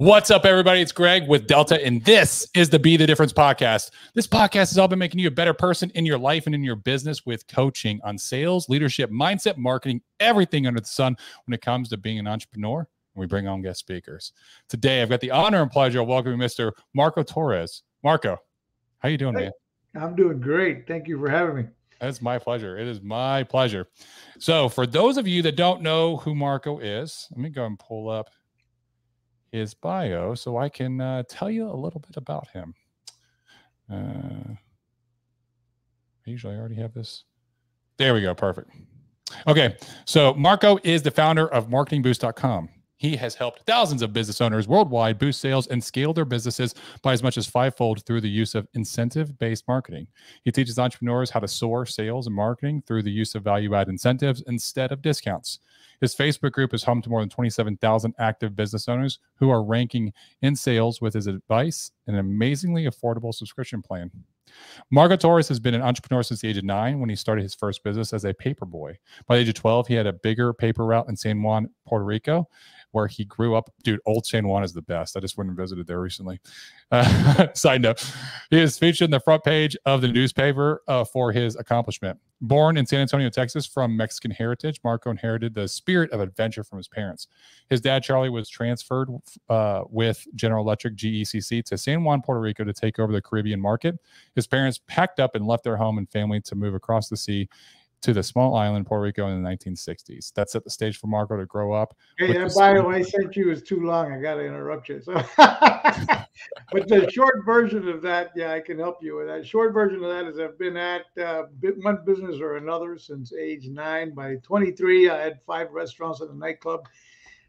What's up, everybody? It's Greg with Delta, and this is the Be the Difference podcast. This podcast has all been making you a better person in your life and in your business with coaching on sales, leadership, mindset, marketing, everything under the sun when it comes to being an entrepreneur. And we bring on guest speakers. Today, I've got the honor and pleasure of welcoming Mr. Marco Torres. Marco, how you doing, man? I'm doing great. Thank you for having me. It's my pleasure. It is my pleasure. So for those of you that don't know who Marco is, let me go and pull up his bio so I can tell you a little bit about him. I usually already have this. There we go. Perfect. Okay. So Marco is the founder of marketingboost.com. He has helped thousands of business owners worldwide boost sales and scale their businesses by as much as fivefold through the use of incentive-based marketing. He teaches entrepreneurs how to soar sales and marketing through the use of value-add incentives instead of discounts. His Facebook group is home to more than 27,000 active business owners who are ranking in sales with his advice and an amazingly affordable subscription plan. Marco Torres has been an entrepreneur since the age of 9 when he started his first business as a paperboy. By the age of 12, he had a bigger paper route in San Juan, Puerto Rico, where he grew up. Dude, old San Juan is the best. I just went and visited there recently. Side note, he is featured in the front page of the newspaper for his accomplishment. Born in San Antonio, Texas, from Mexican heritage, Marco inherited the spirit of adventure from his parents. His dad, Charlie, was transferred with General Electric GECC to San Juan, Puerto Rico to take over the Caribbean market. His parents packed up and left their home and family to move across the sea to the small island Puerto Rico in the 1960s. That set the stage for Marco to grow up. Hey, that bio I sent you is too long. I got to interrupt you. So, but the short version of that, yeah, I can help you with that. Short version of that is I've been at one business or another since age 9. By 23, I had 5 restaurants and a nightclub.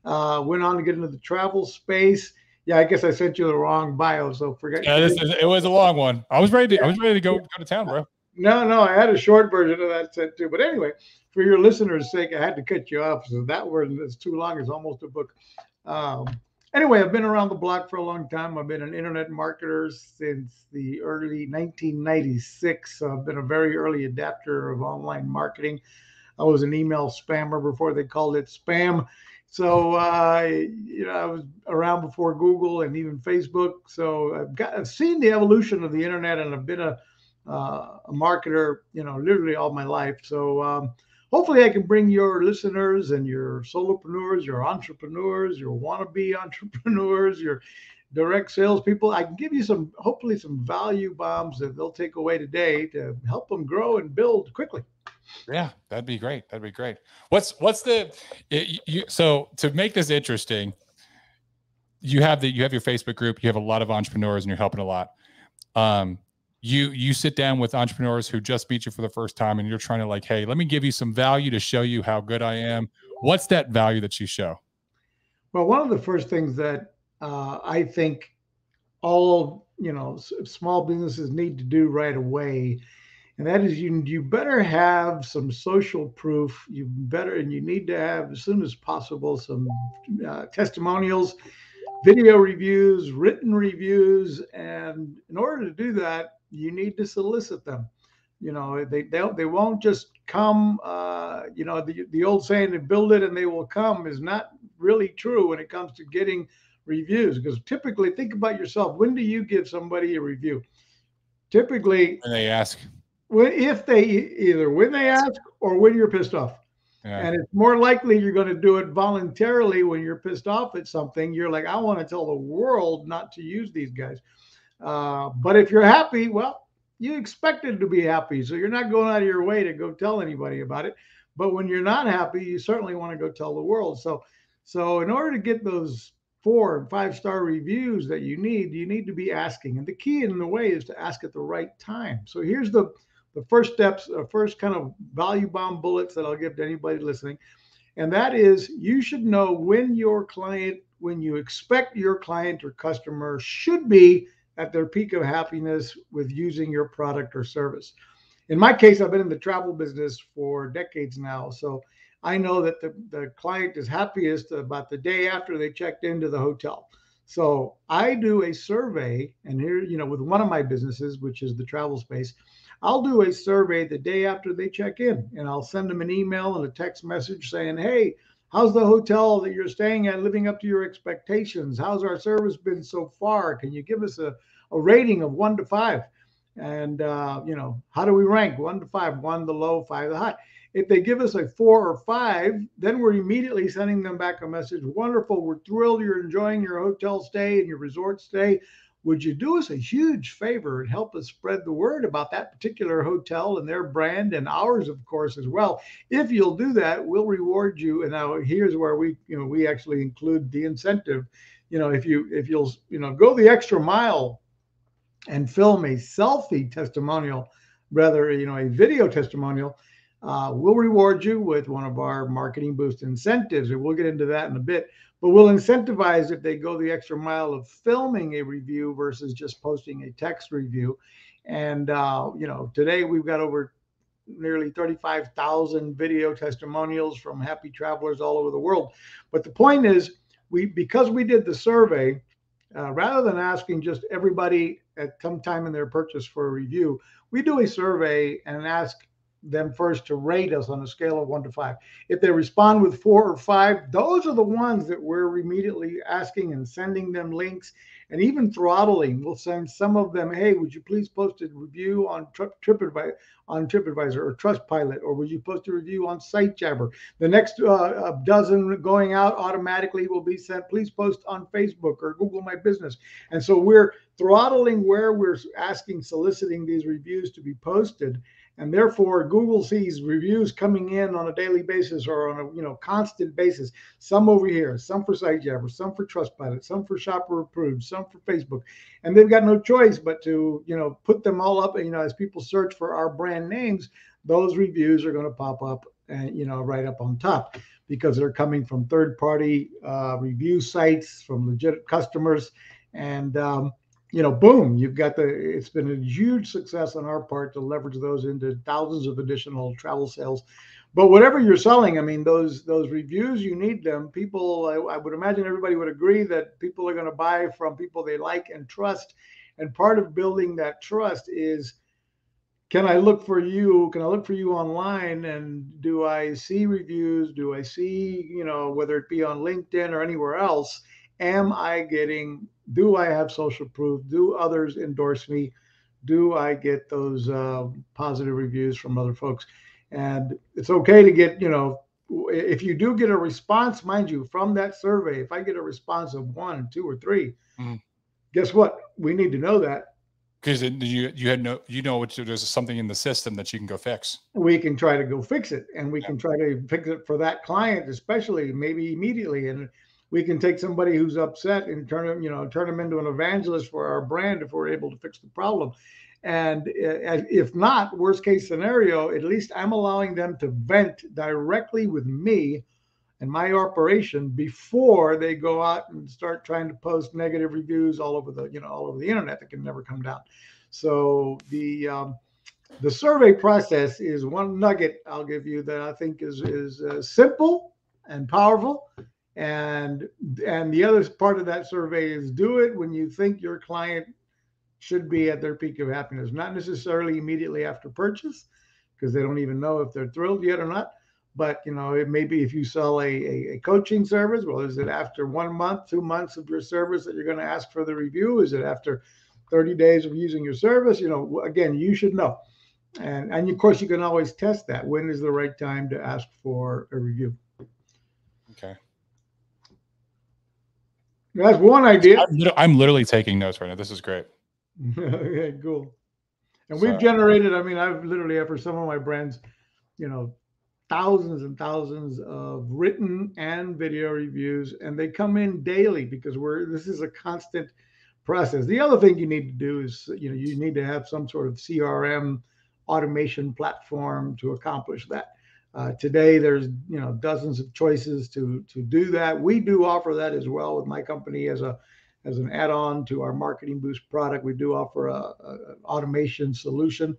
Went on to get into the travel space. Yeah, I guess I sent you the wrong bio, so forget. Yeah, it was a long one. I was ready to go to town, bro. No, I had a short version of that sent too. But anyway, for your listeners' sake, I had to cut you off. So that version is too long. It's almost a book. Anyway, I've been around the block for a long time. I've been an internet marketer since the early 1996. So I've been a very early adapter of online marketing. I was an email spammer before they called it spam. So, I was around before Google and even Facebook. So I've seen the evolution of the internet, and I've been a marketer, literally all my life. So hopefully I can bring your listeners and your solopreneurs, your entrepreneurs, your wannabe entrepreneurs, your direct salespeople. I can give you hopefully some value bombs that they'll take away today to help them grow and build quickly. Yeah, that'd be great. So to make this interesting, you have your Facebook group, you have a lot of entrepreneurs and you're helping a lot. You sit down with entrepreneurs who just meet you for the first time and you're trying to hey, let me give you some value to show you how good I am. What's that value that you show? Well, one of the first things that I think all, small businesses need to do right away, and that is you better have some social proof. You need to have, as soon as possible, some testimonials, video reviews, written reviews. And in order to do that, you need to solicit them. They won't just come. The old saying that build it and they will come is not really true when it comes to getting reviews. Because typically, think about yourself. When do you give somebody a review? Typically, when they ask. When they ask or when you're pissed off. Yeah. And it's more likely you're going to do it voluntarily when you're pissed off at something. You're like, I want to tell the world not to use these guys. But if you're happy, well, you expected to be happy. So you're not going out of your way to go tell anybody about it. But when you're not happy, you certainly want to go tell the world. So in order to get those 4 and 5-star reviews that you need to be asking. And the key in the way is to ask at the right time. So here's the first steps, first kind of value bomb bullets that I'll give to anybody listening. And that is, you should know when you expect your client or customer should be at their peak of happiness with using your product or service. In my case, I've been in the travel business for decades now. So I know that the client is happiest about the day after they checked into the hotel. So I do a survey, and here, with one of my businesses, which is the travel space, I'll do a survey the day after they check in, and I'll send them an email and a text message saying, hey, How's the hotel that you're staying at living up to your expectations? How's our service been so far? Can you give us a rating of 1 to 5? And, how do we rank 1 to 5? 1 the low, 5 the high. If they give us a 4 or 5, then we're immediately sending them back a message. Wonderful. We're thrilled you're enjoying your hotel stay and your resort stay. Would you do us a huge favor and help us spread the word about that particular hotel and their brand and ours, of course, as well? If you'll do that, we'll reward you. And now here's where we actually include the incentive. If you'll go the extra mile and film a selfie testimonial, rather, a video testimonial, we'll reward you with one of our marketing boost incentives. And we'll get into that in a bit. But we'll incentivize if they go the extra mile of filming a review versus just posting a text review. And, today we've got over nearly 35,000 video testimonials from happy travelers all over the world. But the point is, because we did the survey, rather than asking just everybody at some time in their purchase for a review, we do a survey and ask them first to rate us on a scale of 1 to 5. If they respond with 4 or 5, those are the ones that we're immediately asking and sending them links and even throttling. We'll send some of them, hey, would you please post a review on TripAdvisor or Trustpilot, or would you post a review on SiteJabber? The next dozen going out automatically will be sent, please post on Facebook or Google My Business. And so we're throttling where we're soliciting these reviews to be posted. And therefore, Google sees reviews coming in on a daily basis or on a constant basis. Some over here, some for SiteJabber, some for Trustpilot, some for Shopper Approved, some for Facebook, and they've got no choice but to put them all up. As people search for our brand names, those reviews are going to pop up and right up on top because they're coming from third-party review sites, from legit customers, and boom, you've got it's been a huge success on our part to leverage those into thousands of additional travel sales. But whatever you're selling, those reviews, you need them. People, I would imagine everybody would agree that people are going to buy from people they like and trust. And part of building that trust is, can I look for you? Can I look for you online? And do I see reviews? Do I see, whether it be on LinkedIn or anywhere else, do I have social proof? Do others endorse me? Do I get those positive reviews from other folks? And it's okay to get, if you do get a response, mind you, from that survey, if I get a response of 1, 2, or 3, guess what? We need to know that. Because there's something in the system that you can go fix. We can try to go fix it, and we can try to fix it for that client, especially maybe immediately. And we can take somebody who's upset and turn them into an evangelist for our brand if we're able to fix the problem. And if not, worst case scenario, at least I'm allowing them to vent directly with me and my operation before they go out and start trying to post negative reviews all over the internet that can never come down. So the survey process is one nugget I'll give you that I think is simple and powerful. And the other part of that survey is do it when you think your client should be at their peak of happiness, not necessarily immediately after purchase, because they don't even know if they're thrilled yet or not. But, it may be if you sell a coaching service, well, is it after 1 month, 2 months of your service that you're going to ask for the review? Is it after 30 days of using your service? Again, you should know. And of course, you can always test that. When is the right time to ask for a review? Okay. That's one idea. I'm literally taking notes right now. This is great. Okay, cool. And we've generated, I've literally, for some of my brands, thousands and thousands of written and video reviews, and they come in daily because this is a constant process. The other thing you need to do is, you need to have some sort of CRM automation platform to accomplish that. Today, there's dozens of choices to do that. We do offer that as well with my company as an add-on to our Marketing Boost product. We do offer an automation solution,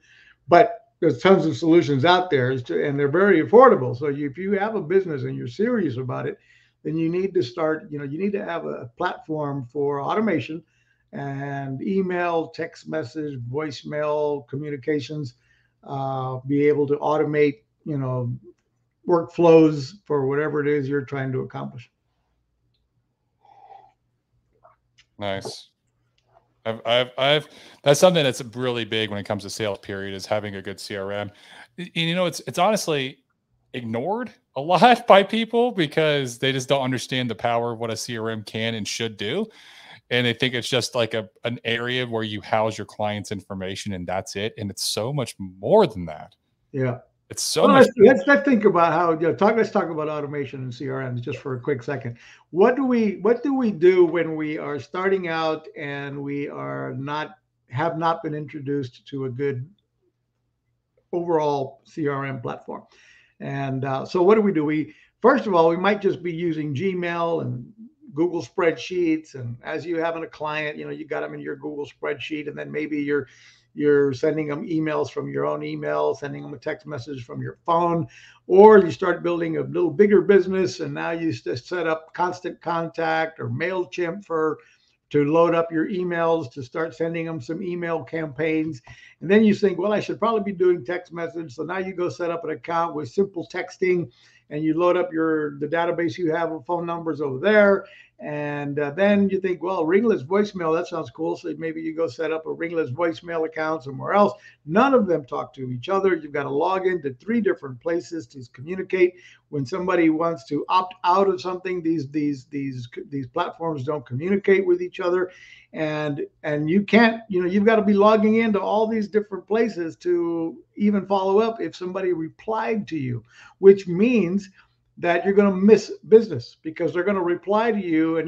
but there's tons of solutions out there, and they're very affordable. So if you have a business and you're serious about it, then you need to start. You need to have a platform for automation and email, text message, voicemail communications. Be able to automate workflows for whatever it is you're trying to accomplish. Nice. I've that's something that's really big when it comes to sales period, is having a good CRM. You know, it's honestly ignored a lot by people because they just don't understand the power of what a CRM can and should do. And they think it's just like an area where you house your client's information and that's it. And it's so much more than that. Yeah. It's so well, much. let's think about how, let's talk about automation and CRMs just for a quick second. What do we do when we are starting out and we have not been introduced to a good overall CRM platform? And so what do? We first of all, we might just be using Gmail and Google spreadsheets. And as you having a client, you got them in your Google spreadsheet, and then maybe you're sending them emails from your own email, sending them a text message from your phone, or you start building a little bigger business and now you just set up Constant Contact or MailChimp to load up your emails, to start sending them some email campaigns. And then you think, well, I should probably be doing text message. So now you go set up an account with simple texting and you load up the database you have of phone numbers over there. And then you think, well, ringless voicemail, that sounds cool. So maybe you go set up a ringless voicemail account somewhere else. None of them talk to each other. You've got to log into 3 different places to communicate. When somebody wants to opt out of something, these platforms don't communicate with each other. And you can't, you've got to be logging into all these different places to even follow up if somebody replied to you, which means that you're going to miss business because they're going to reply to you and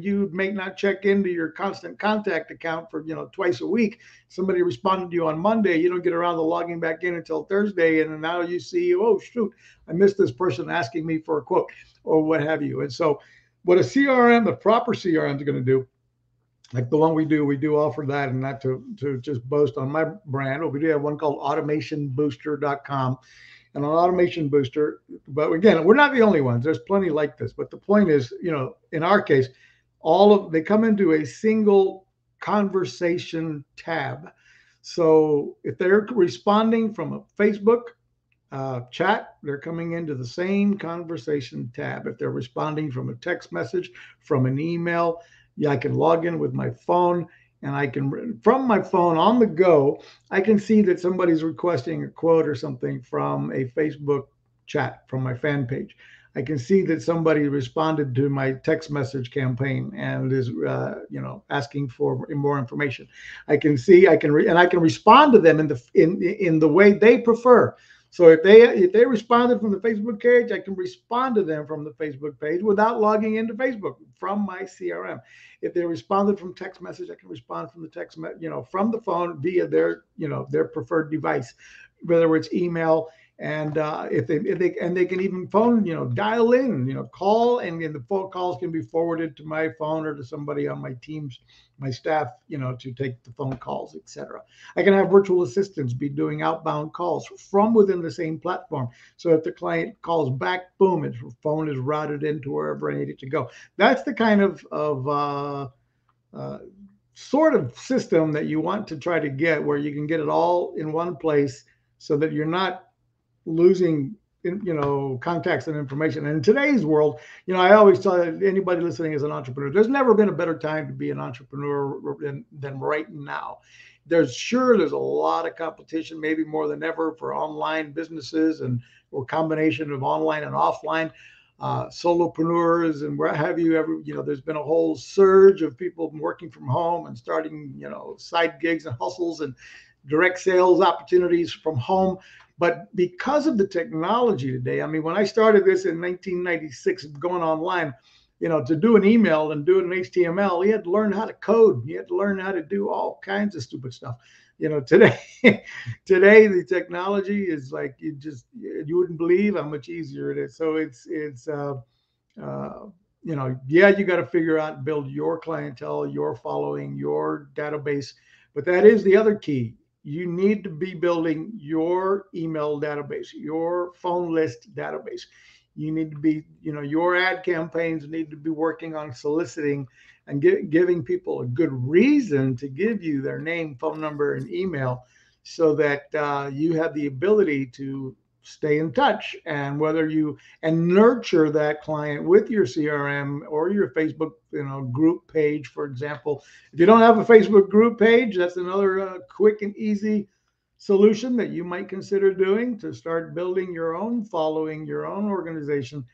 you may not check into your Constant Contact account for, twice a week. Somebody responded to you on Monday. You don't get around to logging back in until Thursday. And now you see, oh, shoot, I missed this person asking me for a quote or what have you. And so what a CRM, the proper CRM is going to do, like the one we do offer that, and not to just boast on my brand, but we do have one called automationbooster.com. And an automation booster, but again, we're not the only ones. There's plenty like this. But the point is, in our case, they come into a single conversation tab. So if they're responding from a Facebook chat, they're coming into the same conversation tab. If they're responding from a text message, from an email, I can log in with my phone. And I can, from my phone on the go, I can see that somebody's requesting a quote or something from a Facebook chat, from my fan page. I can see that somebody responded to my text message campaign and is, asking for more information. I can see, I can respond to them in the way they prefer. So if they responded from the Facebook page, I can respond to them from the Facebook page without logging into Facebook from my CRM. If they responded from text message, I can respond from the from the phone via their preferred device, whether it's email. And if they can even phone, dial in, call, and the phone calls can be forwarded to my phone or to somebody on my teams, my staff, to take the phone calls, etc. I can have virtual assistants be doing outbound calls from within the same platform. So if the client calls back, boom, its phone is routed into wherever I need it to go. That's the kind of sort of system that you want to try to get, where you can get it all in one place so that you're not losing contacts and information. And in today's world, I always tell anybody listening as an entrepreneur, there's never been a better time to be an entrepreneur than right now. There's a lot of competition, maybe more than ever, for online businesses or combination of online and offline, solopreneurs and where have you. There's been a whole surge of people working from home and starting, side gigs and hustles and direct sales opportunities from home. But because of the technology today, I mean, when I started this in 1996, going online, to do an email and do it in HTML, you had to learn how to code. You had to learn how to do all kinds of stupid stuff. Today the technology is like, you wouldn't believe how much easier it is. So it's you got to figure out and build your clientele, your following, your database. But that is the other key. You need to be building your email database, your phone list database. You need to be, your ad campaigns need to be working on soliciting and giving people a good reason to give you their name, phone number, and email, so that you have the ability to stay in touch, and whether you and nurture that client with your CRM or your Facebook, group page, for example. If you don't have a Facebook group page, that's another quick and easy solution that you might consider doing to start building your own following, your own organization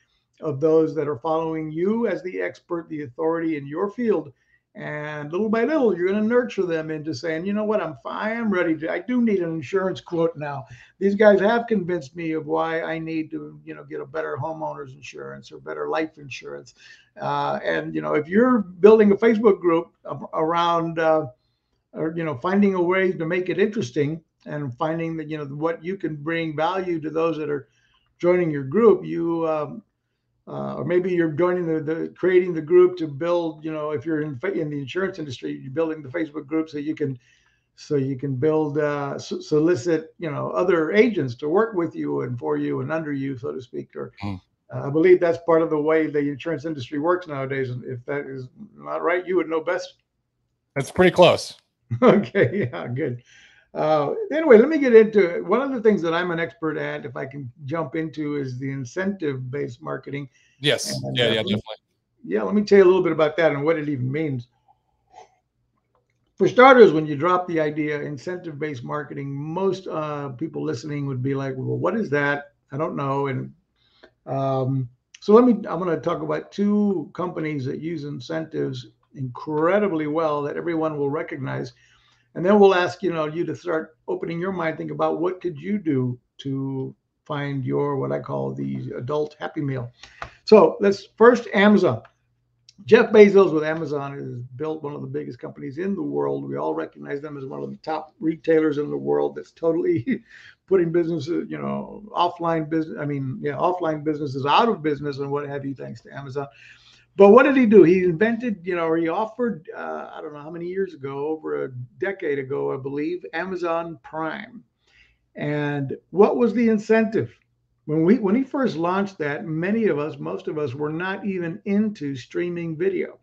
of those that are following you as the expert, the authority in your field. And little by little, you're going to nurture them into saying, you know what, I am ready to, I do need an insurance quote now. These guys have convinced me of why I need to, get a better homeowner's insurance or better life insurance. And, if you're building a Facebook group around, or, finding a way to make it interesting and finding that, what you can bring value to those that are joining your group, or maybe you're joining the creating the group to build, if you're in the insurance industry, you're building the Facebook group so you can build, solicit, other agents to work with you and for you and under you, so to speak. Or I believe that's part of the way the insurance industry works nowadays. And if that is not right, you would know best. That's pretty close. Okay, yeah, good. Anyway, let me get into it. One of the things that I'm an expert at, if I can jump into, is the incentive-based marketing. Yes. And, yeah, definitely. Yeah, let me tell you a little bit about that and what it even means. For starters, when you drop the idea incentive-based marketing, most people listening would be like, well, what is that? I don't know. And so I'm going to talk about two companies that use incentives incredibly well that everyone will recognize. And then we'll ask, you to start opening your mind, think about what could you do to find your, what I call the adult happy meal. So let's first, Amazon. Jeff Bezos with Amazon has built one of the biggest companies in the world. We all recognize them as one of the top retailers in the world that's totally putting businesses, offline businesses out of business and what have you, thanks to Amazon. But what did he do? He invented, or he offered, I don't know how many years ago, over a decade ago, I believe, Amazon Prime. And what was the incentive? When he first launched that, most of us were not even into streaming video,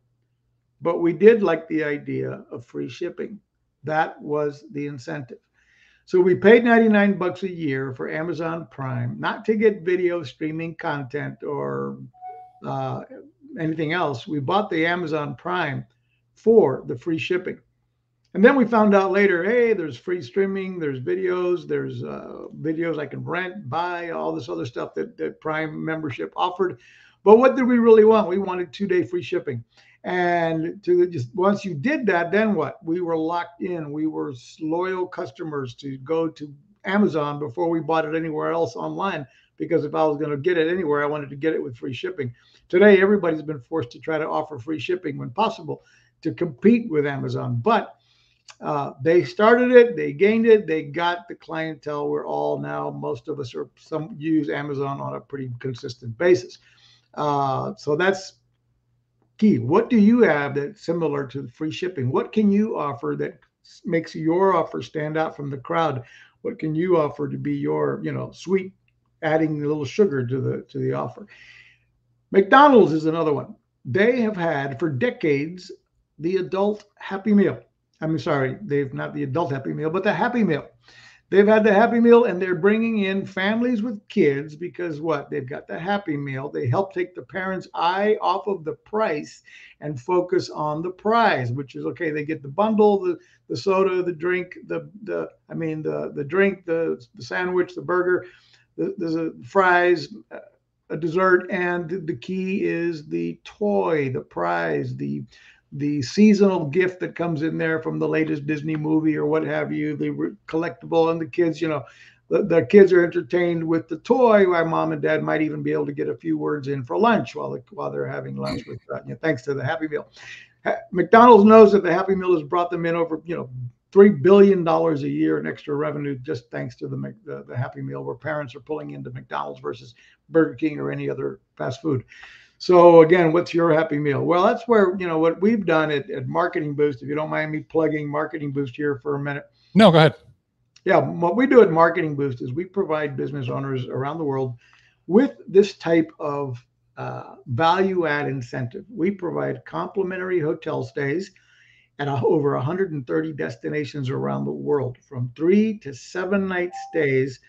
but we did like the idea of free shipping. That was the incentive. So we paid $99 a year for Amazon Prime, not to get video streaming content or anything else. We bought the Amazon Prime for the free shipping. And then we found out later, hey, there's free streaming, there's videos I can rent, buy, all this other stuff that Prime membership offered. But what did we really want? We wanted 2-day free shipping. And once you did that, then what? We were locked in. We were loyal customers to go to Amazon before we bought it anywhere else online, because if I was going to get it anywhere, I wanted to get it with free shipping. Today, everybody's been forced to try to offer free shipping when possible to compete with Amazon. But they started it, they gained it, they got the clientele. We're all now, most of us use Amazon on a pretty consistent basis. So that's key. What do you have that's similar to free shipping? What can you offer that makes your offer stand out from the crowd? What can you offer to be your, sweet, adding a little sugar to the offer? McDonald's is another one. They have had for decades the adult Happy Meal. I'm sorry, they've not the adult Happy Meal, but the Happy Meal. They've had the Happy Meal, and they're bringing in families with kids because what? They've got the Happy Meal. They help take the parents' eye off of the price and focus on the prize, which is okay. They get the bundle, the soda, the drink, the drink, the sandwich, the burger, the fries, a dessert, and the key is the toy, the prize, the seasonal gift that comes in there from the latest Disney movie or what have you, the collectible, and the kids, the kids are entertained with the toy, while mom and dad might even be able to get a few words in for lunch while they're having lunch with, thanks to the Happy Meal. McDonald's knows that the Happy Meal has brought them in over, $3 billion a year in extra revenue just thanks to the Happy Meal, where parents are pulling into McDonald's versus Burger King or any other fast food. So again, what's your Happy Meal? Well, that's where, what we've done at Marketing Boost, if you don't mind me plugging Marketing Boost here for a minute. No, go ahead. Yeah, what we do at Marketing Boost is we provide business owners around the world with this type of value add incentive. We provide complimentary hotel stays at over 130 destinations around the world, from 3 to 7 night stays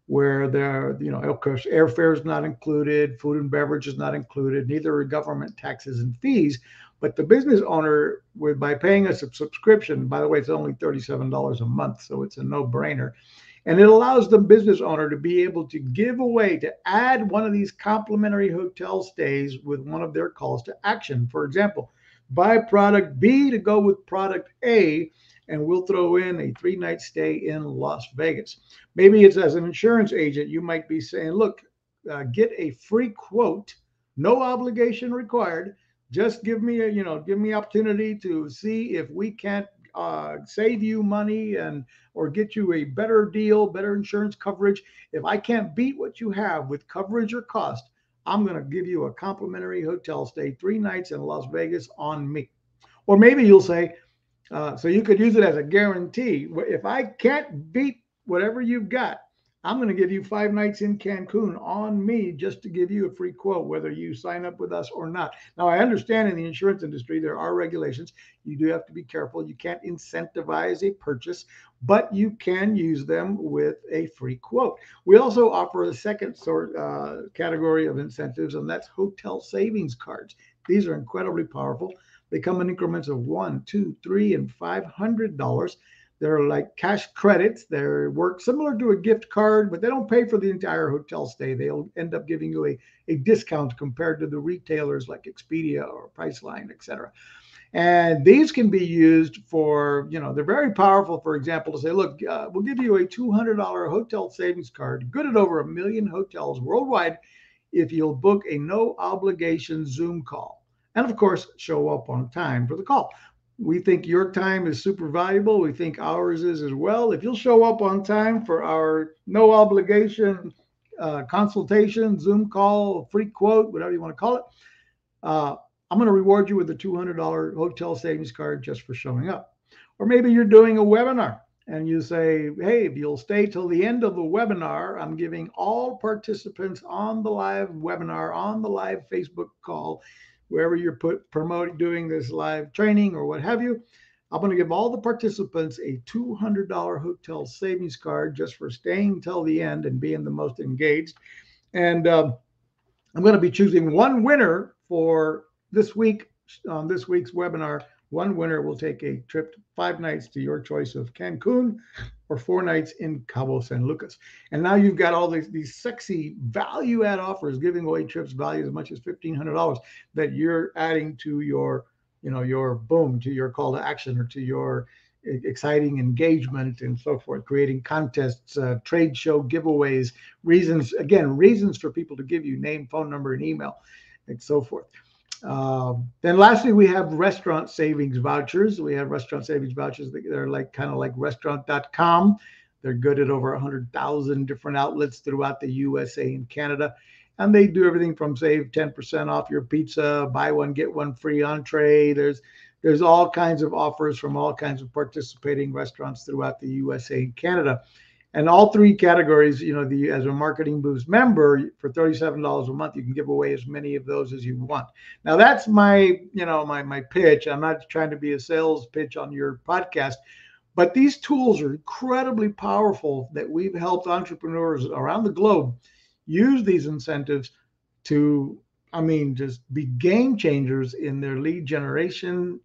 where there, you know, of course, airfare is not included, food and beverage is not included, neither are government taxes and fees. But the business owner, with by paying us a subscription, by the way, it's only $37 a month, so it's a no-brainer. And it allows the business owner to be able to give away, to add one of these complimentary hotel stays with one of their calls to action. For example, buy product B to go with product A, and we'll throw in a 3-night stay in Las Vegas. Maybe it's as an insurance agent, you might be saying, look, get a free quote, no obligation required. Just give me a, you know, give me opportunity to see if we can't save you money and or get you a better deal, better insurance coverage. If I can't beat what you have with coverage or cost, I'm going to give you a complimentary hotel stay, 3 nights in Las Vegas on me. Or maybe you'll say, so you could use it as a guarantee. If I can't beat whatever you've got, I'm going to give you 5 nights in Cancun on me just to give you a free quote, whether you sign up with us or not. Now, I understand in the insurance industry, there are regulations. You do have to be careful. You can't incentivize a purchase, but you can use them with a free quote. We also offer a second category of incentives, and that's hotel savings cards. These are incredibly powerful. They come in increments of $1, $2, $3, and $500. They're like cash credits. They work similar to a gift card, but they don't pay for the entire hotel stay. They'll end up giving you a discount compared to the retailers like Expedia or Priceline, et cetera. And these can be used for, you know, they're very powerful, for example, to say, look, we'll give you a $200 hotel savings card, good at over 1 million hotels worldwide, if you'll book a no obligation Zoom call. And of course, show up on time for the call. We think your time is super valuable. We think ours is as well. If you'll show up on time for our no obligation consultation, Zoom call, free quote, whatever you want to call it, I'm going to reward you with a $200 hotel savings card just for showing up. Or maybe you're doing a webinar and you say, hey, if you'll stay till the end of the webinar, I'm giving all participants on the live webinar, on the live Facebook call, wherever you're promoting, doing this live training or what have you, I'm going to give all the participants a $200 hotel savings card just for staying till the end and being the most engaged. And I'm going to be choosing one winner for this week on this week's webinar. One winner will take a trip 5 nights to your choice of Cancun or 4 nights in Cabo San Lucas. And now you've got all these sexy value add offers, giving away trips valued as much as $1,500 that you're adding to your, you know, your boom, to your call to action or to your exciting engagement and so forth, creating contests, trade show giveaways, reasons for people to give you name, phone number, and email, and so forth. Then lastly, we have restaurant savings vouchers. We have restaurant savings vouchers that are like kind of like restaurant.com. They're good at over 100,000 different outlets throughout the USA and Canada. And they do everything from save 10% off your pizza, buy one, get one free entree. There's all kinds of offers from all kinds of participating restaurants throughout the USA and Canada. And all 3 categories, you know, as a Marketing Boost member, for $37 a month, you can give away as many of those as you want. Now, that's my pitch. I'm not trying to be a sales pitch on your podcast, but these tools are incredibly powerful that we've helped entrepreneurs around the globe use these incentives to, just be game changers in their lead generation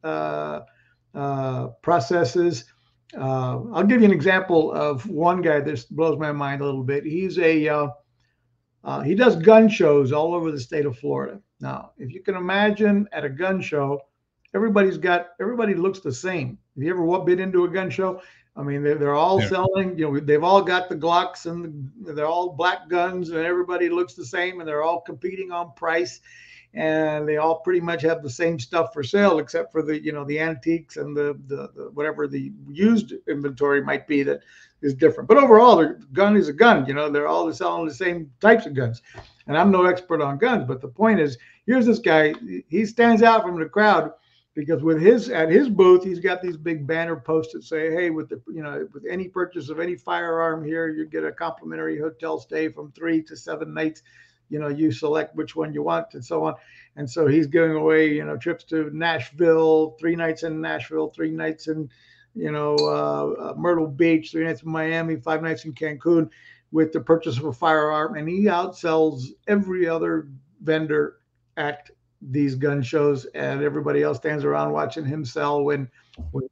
processes. I'll give you an example of one guy that blows my mind a little bit. He's he does gun shows all over the state of Florida. Now, if you can imagine at a gun show, everybody looks the same. Have you ever been into a gun show? They're all selling, they've all got the Glocks and they're all black guns and everybody looks the same and they're all competing on price. And they all pretty much have the same stuff for sale, except for the antiques and the whatever the used inventory might be that is different. But overall, the gun is a gun. They're all selling the same types of guns. And I'm no expert on guns, but the point is, here's this guy. He stands out from the crowd because at his booth, he's got these big banner posts that say, "Hey, with any purchase of any firearm here, you get a complimentary hotel stay from 3 to 7 nights." You select which one you want and so on. And so he's giving away, trips to Nashville, 3 nights in Nashville, 3 nights in, Myrtle Beach, 3 nights in Miami, 5 nights in Cancun with the purchase of a firearm, and he outsells every other vendor at these gun shows, and everybody else stands around watching him sell when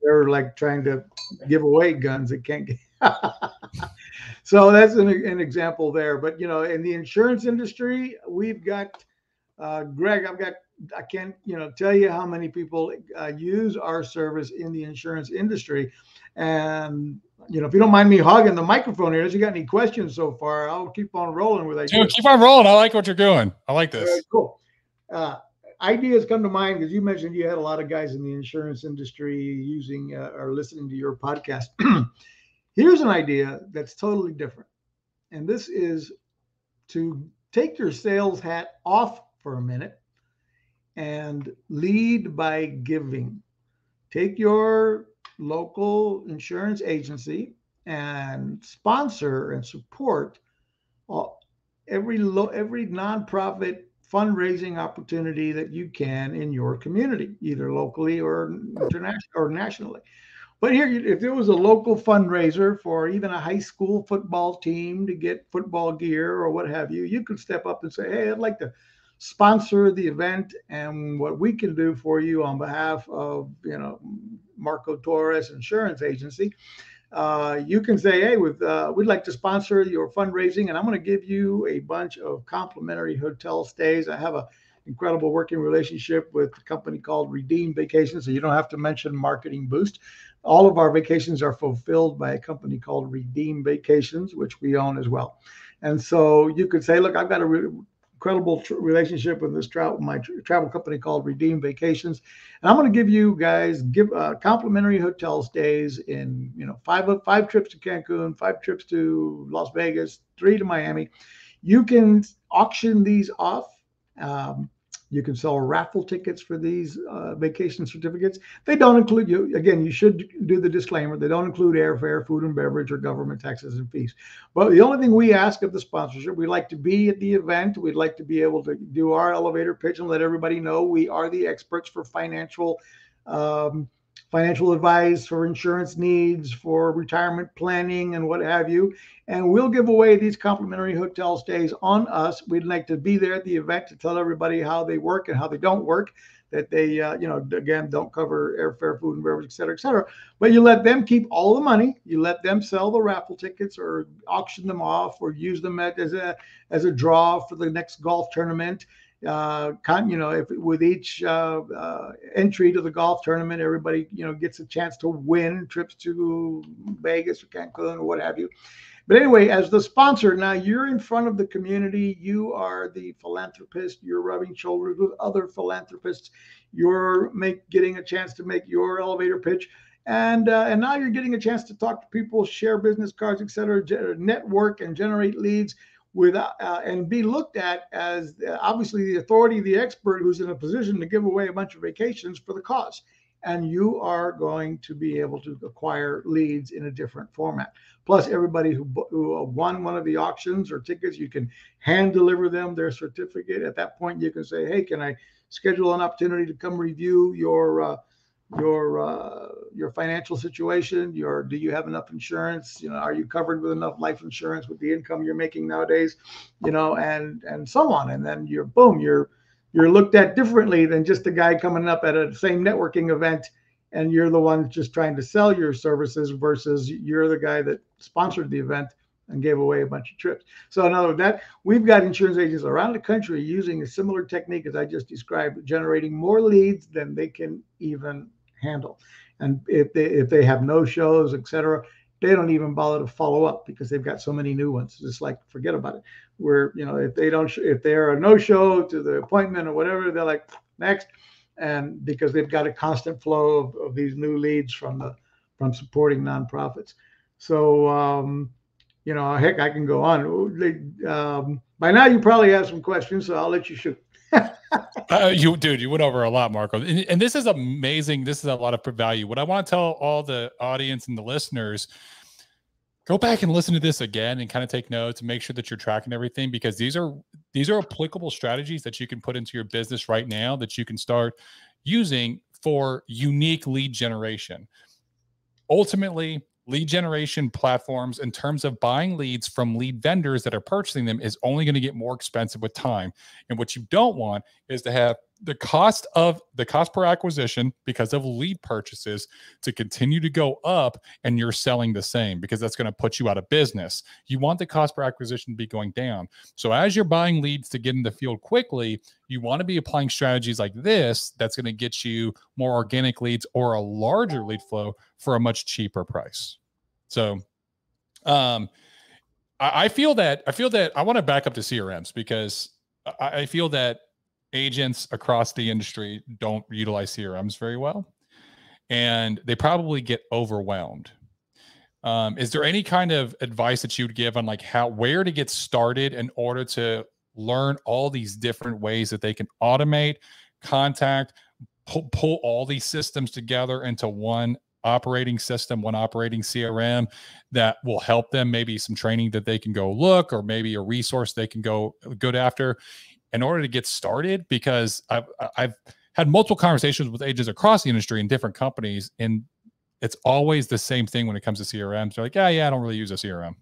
they're like trying to give away guns that can't get. So that's an example there. But in the insurance industry, we've got Greg. I can't tell you how many people use our service in the insurance industry. And if you don't mind me hogging the microphone here, if you got any questions so far, I'll keep on rolling with ideas. Dude, keep on rolling. I like what you're doing. I like this. Very cool. Ideas come to mind because you mentioned you had a lot of guys in the insurance industry using or listening to your podcast. Here's an idea that's totally different. And this is to take your sales hat off for a minute and lead by giving. Take your local insurance agency and sponsor and support every nonprofit fundraising opportunity that you can in your community, either locally or internationally or nationally. But here, if there was a local fundraiser for even a high school football team to get football gear or what have you, you could step up and say, hey, I'd like to sponsor the event, and what we can do for you on behalf of Marco Torres Insurance Agency, you can say, hey, we'd like to sponsor your fundraising, and I'm going to give you a bunch of complimentary hotel stays. I have an incredible working relationship with a company called Redeem Vacations, so you don't have to mention Marketing Boost. All of our vacations are fulfilled by a company called Redeem Vacations, which we own as well. And so you could say, look, I've got a incredible relationship with my travel company called Redeem Vacations, and I'm going to give you guys complimentary hotel stays in 5 trips to Cancun, 5 trips to Las Vegas, 3 to Miami. You can auction these off. You can sell raffle tickets for these vacation certificates. They don't include you. Again, you should do the disclaimer. They don't include airfare, food and beverage, or government taxes and fees. But the only thing we ask of the sponsorship, we'd like to be at the event. We'd like to be able to do our elevator pitch and let everybody know we are the experts for financial advice, for insurance needs, for retirement planning, and what have you. And we'll give away these complimentary hotel stays on us. We'd like to be there at the event to tell everybody how they work and how they don't work, that they, again, don't cover airfare, food and beverage, et cetera, et cetera. But you let them keep all the money. You let them sell the raffle tickets or auction them off or use them as a draw for the next golf tournament. With each entry to the golf tournament, everybody gets a chance to win trips to Vegas or Cancun or what have you. But anyway, as the sponsor, now you're in front of the community. You are the philanthropist. You're rubbing shoulders with other philanthropists. You're getting a chance to make your elevator pitch. And now you're getting a chance to talk to people, share business cards, et cetera, network and generate leads and be looked at as obviously the authority, the expert who's in a position to give away a bunch of vacations for the cause. And you are going to be able to acquire leads in a different format. Plus, everybody who won one of the auctions or tickets, you can hand deliver them their certificate. At that point, you can say, hey, can I schedule an opportunity to come review your financial situation? Do you have enough insurance? Are you covered with enough life insurance with the income you're making nowadays? And so on. And then you're looked at differently than just a guy coming up at a same networking event, and you're the one just trying to sell your services versus you're the guy that sponsored the event and gave away a bunch of trips. So in other words, we've got insurance agents around the country using a similar technique as I just described, generating more leads than they can even handle. And if they have no shows, et cetera, they don't even bother to follow up because they've got so many new ones. Just like, forget about it. Where, if they're a no-show to the appointment or whatever, they're like, next. And because they've got a constant flow of these new leads from supporting nonprofits. So, heck, I can go on. By now you probably have some questions, so I'll let you shoot. You went over a lot, Marco. And this is amazing. This is a lot of value. What I want to tell all the audience and the listeners, go back and listen to this again and kind of take notes and make sure that you're tracking everything, because these are applicable strategies that you can put into your business right now that you can start using for unique lead generation. Ultimately, lead generation platforms in terms of buying leads from lead vendors that are purchasing them is only going to get more expensive with time. And what you don't want is to have the cost per acquisition because of lead purchases to continue to go up and you're selling the same, because that's going to put you out of business. You want the cost per acquisition to be going down. So as you're buying leads to get in the field quickly, you want to be applying strategies like this that's going to get you more organic leads or a larger lead flow for a much cheaper price. So I feel that I want to back up to CRMs, because I feel that agents across the industry don't utilize CRMs very well, and they probably get overwhelmed. Is there any kind of advice that you would give on like where to get started in order to learn all these different ways that they can automate, contact, pull all these systems together into one operating system, one operating CRM that will help them? Maybe some training that they can go look, or maybe a resource they can go after in order to get started, because I've had multiple conversations with agents across the industry in different companies, and it's always the same thing when it comes to CRMs. They're like, yeah, I don't really use a CRM.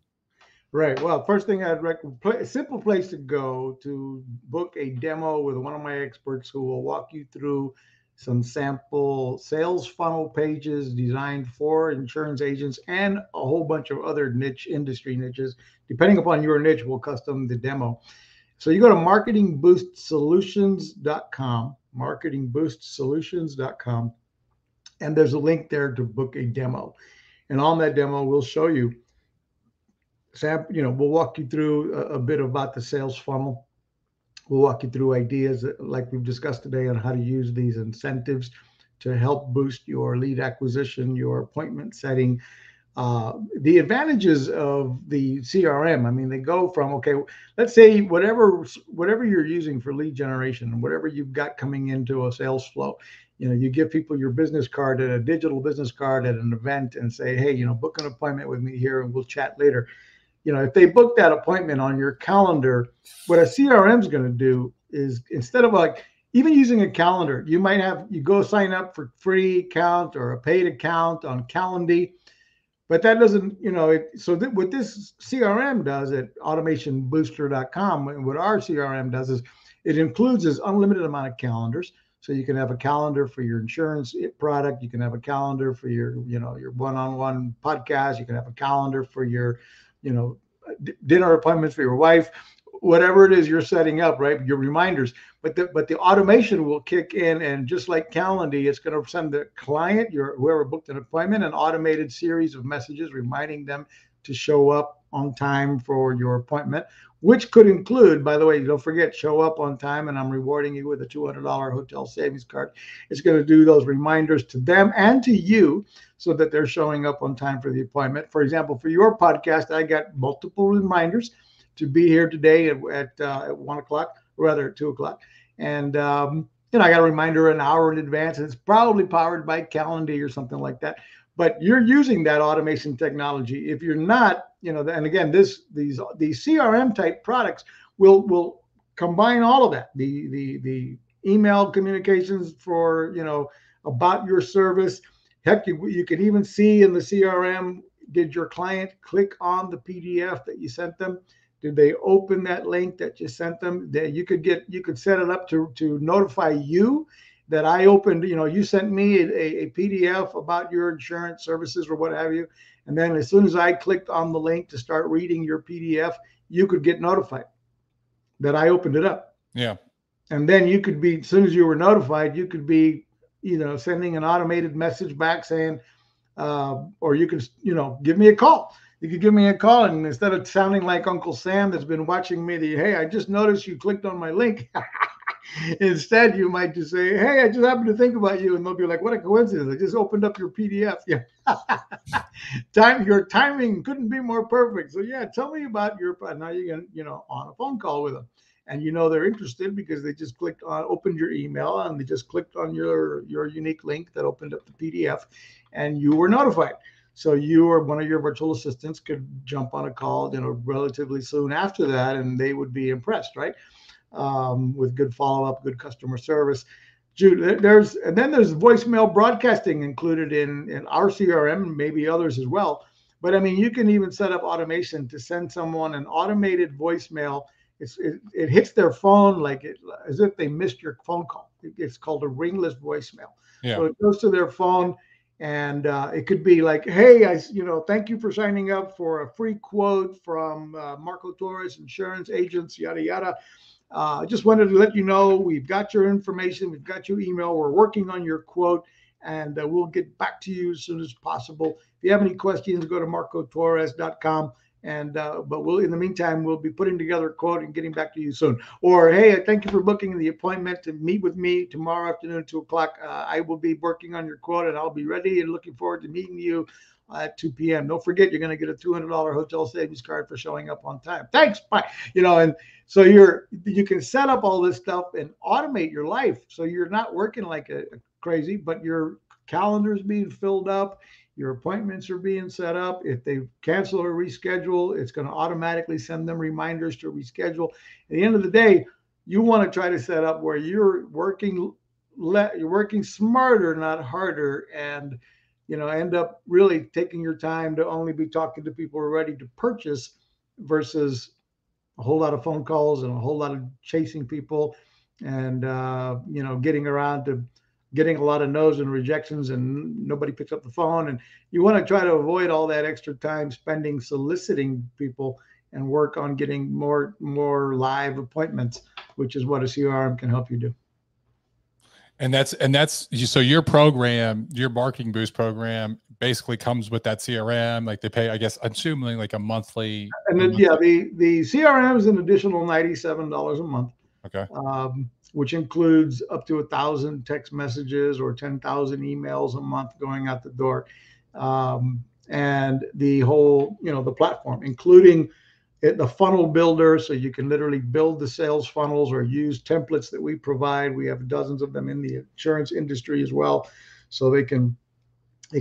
Right. Well, first thing I'd recommend, a simple place to go to book a demo with one of my experts who will walk you through some sample sales funnel pages designed for insurance agents and a whole bunch of other industry niches. Depending upon your niche, we'll custom the demo. So you go to marketingboostsolutions.com, marketingboostsolutions.com, and there's a link there to book a demo. And on that demo, we'll show you, we'll walk you through a bit about the sales funnel. We'll walk you through ideas like we've discussed today on how to use these incentives to help boost your lead acquisition, your appointment setting. The advantages of the CRM, I mean, they go from, okay, let's say whatever you're using for lead generation, whatever you've got coming into a sales flow, you give people your business card, a digital business card at an event, and say, hey, book an appointment with me here and we'll chat later. If they book that appointment on your calendar, what a CRM is going to do is, instead of like even using a calendar, you go sign up for free account or a paid account on Calendly. But that doesn't, what this CRM does at automationbooster.com, and what our CRM does is it includes this unlimited amount of calendars. So you can have a calendar for your insurance product. You can have a calendar for your one-on-one podcast. You can have a calendar for your, dinner appointments for your wife, whatever it is you're setting up, right? Your reminders. But the automation will kick in, and just like Calendly, it's going to send the client, whoever booked an appointment, an automated series of messages reminding them to show up on time for your appointment, which could include, by the way, don't forget, show up on time, and I'm rewarding you with a $200 hotel savings card. It's going to do those reminders to them and to you so that they're showing up on time for the appointment. For example, for your podcast, I got multiple reminders to be here today at 1 o'clock, or rather 2 o'clock. And, I got a reminder an hour in advance, and it's probably powered by Calendly or something like that. But you're using that automation technology. If you're not, and again, these CRM type products will combine all of that. The email communications for, about your service. Heck, you could even see in the CRM, did your client click on the PDF that you sent them? Did they open that link that you sent them? That you could set it up to notify you that I opened, you sent me a PDF about your insurance services or what have you. And then as soon as I clicked on the link to start reading your PDF, you could get notified that I opened it up. Yeah. And then you could be, as soon as you were notified, you could be, sending an automated message back saying, or you could, give me a call. You could give me a call, and instead of sounding like Uncle Sam that's been watching me, hey, I just noticed you clicked on my link. Instead, you might just say, hey, I just happened to think about you. And they'll be like, what a coincidence. I just opened up your PDF. Yeah. Your timing couldn't be more perfect. So yeah, tell me about now you're on a phone call with them. And they're interested because they just opened your email, and they just clicked on your unique link that opened up the PDF, and you were notified. So you or one of your virtual assistants could jump on a call, relatively soon after that, and they would be impressed, right? With good follow-up, good customer service. Jude, there's voicemail broadcasting included in our CRM, and maybe others as well. But I mean, you can even set up automation to send someone an automated voicemail. It hits their phone as if they missed your phone call. It's called a ringless voicemail. Yeah. So it goes to their phone, and it could be like, "Hey, thank you for signing up for a free quote from Marco Torres Insurance Agents, yada yada. I just wanted to let you know we've got your information, we've got your email, we're working on your quote, and we'll get back to you as soon as possible. If you have any questions, go to marcotorres.com. And but in the meantime, we'll be putting together a quote and getting back to you soon." Or, "Hey, thank you for booking the appointment to meet with me tomorrow afternoon at 2:00. I will be working on your quote, and I'll be ready and looking forward to meeting you at 2 p.m. Don't forget, you're going to get a $200 hotel savings card for showing up on time. Thanks, bye." And so you can set up all this stuff and automate your life, so you're not working like a crazy, but your calendar is being filled up. Your appointments are being set up. If they cancel or reschedule, it's going to automatically send them reminders to reschedule. At the end of the day, you want to try to set up where you're working smarter, not harder, and end up really taking your time to only be talking to people who are ready to purchase versus a whole lot of phone calls and a whole lot of chasing people and getting around to getting a lot of no's and rejections and nobody picks up the phone. And you want to try to avoid all that extra time spending soliciting people and work on getting more live appointments, which is what a CRM can help you do. And that's so your program, your Marketing Boost program, basically comes with that CRM. Like they pay, I guess, assuming like a monthly. And then, the CRM is an additional $97 a month. Okay. Which includes up to 1,000 text messages or 10,000 emails a month going out the door, and the whole, the platform, including the funnel builder, so you can literally build the sales funnels or use templates that we provide. We have dozens of them in the insurance industry as well, so they can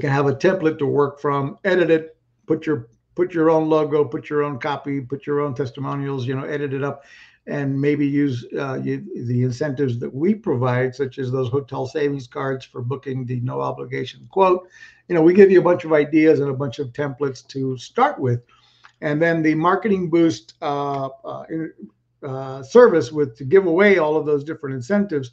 have a template to work from, edit it, put your own logo, put your own copy, put your own testimonials, edit it up, and maybe use the incentives that we provide, such as those hotel savings cards for booking the no obligation quote. We give you a bunch of ideas and a bunch of templates to start with. And then the Marketing Boost service to give away all of those different incentives,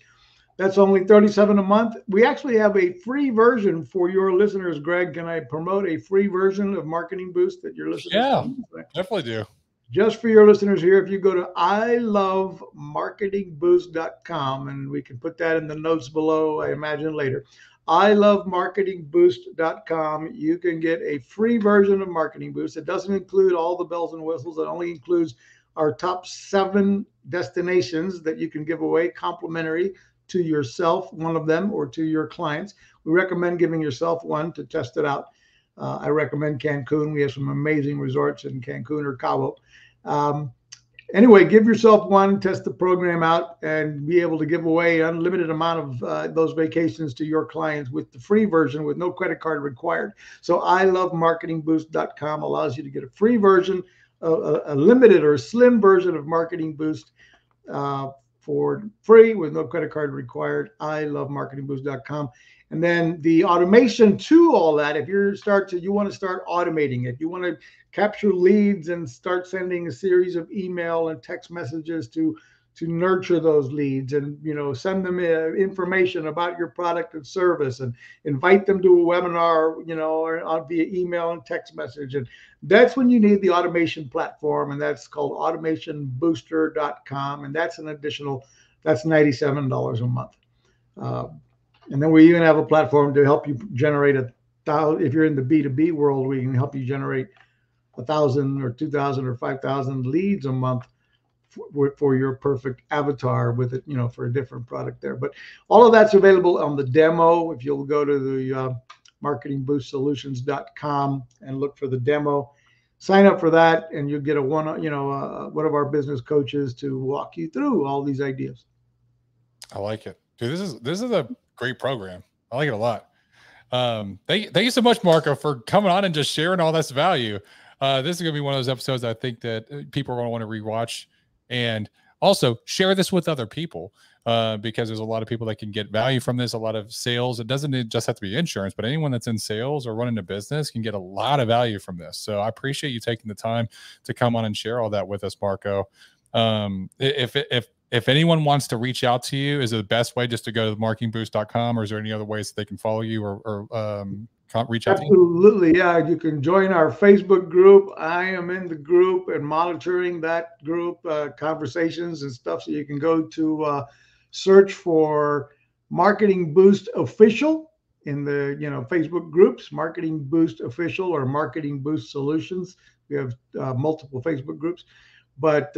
that's only $37 a month. We actually have a free version for your listeners. Greg, can I promote a free version of Marketing Boost that your listeners can? Definitely do. Just for your listeners here, if you go to ilovemarketingboost.com, and we can put that in the notes below, I imagine later, ilovemarketingboost.com, you can get a free version of Marketing Boost. It doesn't include all the bells and whistles. It only includes our top 7 destinations that you can give away complimentary to yourself, one of them, or to your clients. We recommend giving yourself one to test it out. I recommend Cancun. We have some amazing resorts in Cancun or Cabo. Anyway, give yourself one, test the program out, and be able to give away an unlimited amount of those vacations to your clients with the free version with no credit card required. So ilovemarketingboost.com allows you to get a free version, a limited or slim version of Marketing Boost for free with no credit card required. ilovemarketingboost.com. And then the automation to all that, if you want to start automating it, you want to capture leads and start sending a series of email and text messages to nurture those leads, and send them information about your product and service, and invite them to a webinar, or via email and text message. And that's when you need the automation platform, and that's called automationbooster.com, and that's that's $97 a month. And then we even have a platform to help you generate if you're in the B2B world, we can help you generate 1,000 or 2,000 or 5,000 leads a month for your perfect avatar with it, for a different product there. But all of that's available on the demo. If you'll go to the marketingboostsolutions.com and look for the demo, sign up for that, and you'll get one of our business coaches to walk you through all these ideas. I like it. Dude, this is a great program. I like it a lot. Thank you so much, Marco, for coming on and just sharing all this value. This is going to be one of those episodes I think that people are going to want to rewatch. And Also, share this with other people because there's a lot of people that can get value from this, a lot of sales. It doesn't just have to be insurance, but anyone that's in sales or running a business can get a lot of value from this. So I appreciate you taking the time to come on and share all that with us, Marco. If anyone wants to reach out to you, is it the best way just to go to marketingboost.com, or is there any other ways that they can follow you or reach out to you? Absolutely. Yeah. You can join our Facebook group. I am in the group and monitoring that group, conversations and stuff. So you can go to search for Marketing Boost Official in the Facebook groups, Marketing Boost Official or Marketing Boost Solutions. We have multiple Facebook groups. But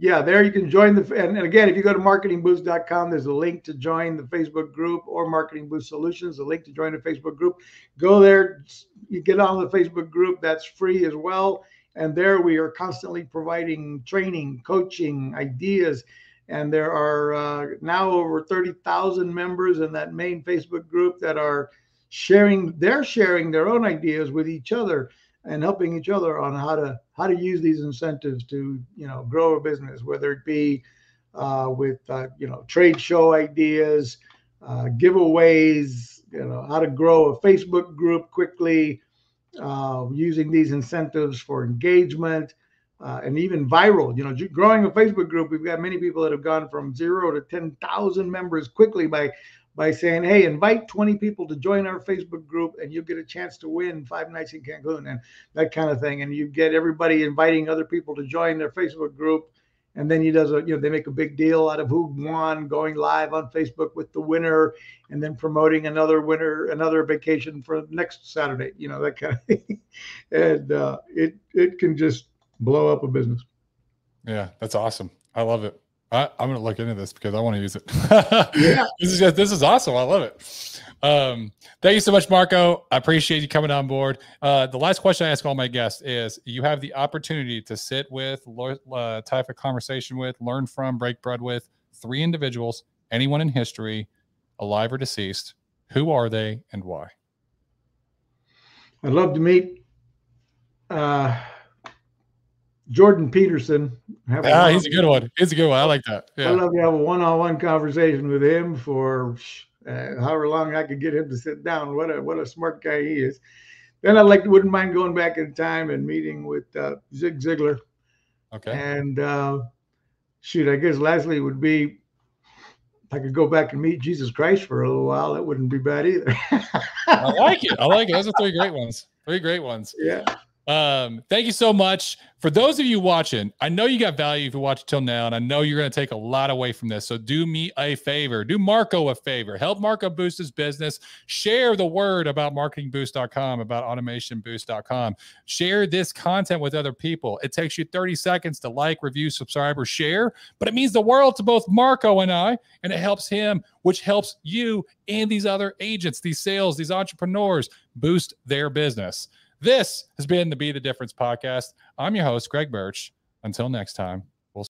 yeah, there you can join and again, if you go to marketingboost.com, there's a link to join the Facebook group, or Marketing Boost Solutions, a link to join the Facebook group. Go there, you get on the Facebook group, that's free as well. And there we are constantly providing training, coaching, ideas. And there are now over 30,000 members in that main Facebook group that are sharing their own ideas with each other and helping each other on how to use these incentives to grow a business, whether it be with trade show ideas, giveaways, how to grow a Facebook group quickly, using these incentives for engagement, and even viral. Growing a Facebook group, we've got many people that have gone from 0 to 10,000 members quickly by saying, hey, invite 20 people to join our Facebook group and you'll get a chance to win 5 nights in Cancun and that kind of thing. And you get everybody inviting other people to join their Facebook group. And then they make a big deal out of who won, going live on Facebook with the winner, and then promoting another vacation for next Saturday, that kind of thing. And it can just blow up a business. Yeah, that's awesome. I love it. I'm going to look into this because I want to use it. Yeah. This is awesome. I love it. Thank you so much, Marco. I appreciate you coming on board. The last question I ask all my guests is, you have the opportunity to sit with, type of conversation with, learn from, break bread with 3 individuals, anyone in history, alive or deceased. Who are they and why? I'd love to meet Jordan Peterson. He's a good one. I like that. Yeah. I'd love to have a one-on-one conversation with him for however long I could get him to sit down. What a smart guy he is. Then wouldn't mind going back in time and meeting with Zig Ziglar. Okay. And I guess lastly would be, if I could go back and meet Jesus Christ for a little while, that wouldn't be bad either. I like it. Those are 3 great ones. 3 great ones. Yeah. Thank you so much. For those of you watching, I know you got value if you watch till now, and I know you're going to take a lot away from this. So do me a favor, do Marco a favor, help Marco boost his business, share the word about marketingboost.com, about automationboost.com, share this content with other people. It takes you 30 seconds to like, review, subscribe, or share, but it means the world to both Marco and I, and it helps him, which helps you and these other agents, these sales, these entrepreneurs boost their business. This has been the Be the Difference podcast. I'm your host, Greg Birch. Until next time,